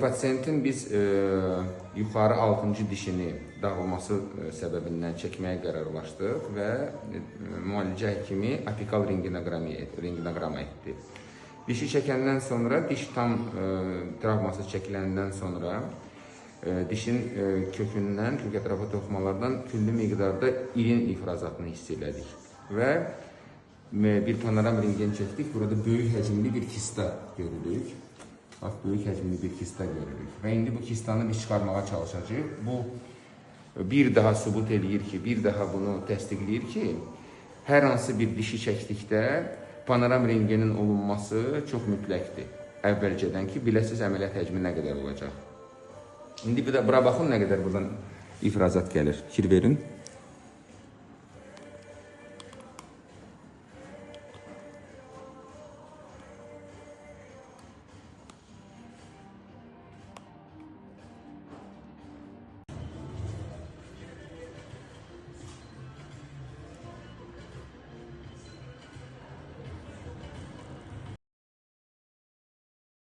Pasiyentin biz yuxarı 6-cı dişini dağılması səbəbindən çəkməyə qərarlaşdıq və müalicə həkimi apikal rentgenoqramma etdi. Dişi çəkəndən sonra, diş tam travması çəkiləndən sonra dişin kökündən, kök ətrafı toxumalardan küllü miqdarda irin ifrazatını hiss elədik və bir panoram rentgen çəkdik. Burada böyük həcmli bir kista görürük. Bax, böyük həcmli bir kista görürük. Və indi bu kistanı biz çıxarmağa çalışacağıq. Bu bir daha sübut edir ki, bir daha bunu təsdiqləyir ki, hər hansı bir dişi çəkdikdə panoram rentgenin olunması çox mütləqdir. Əvvəlcədən ki, biləsiz əməliyyat həcmi nə qədər olacaq. İndi bir də bura baxın, nə qədər buradan ifrazat gəlir. Fikir verin.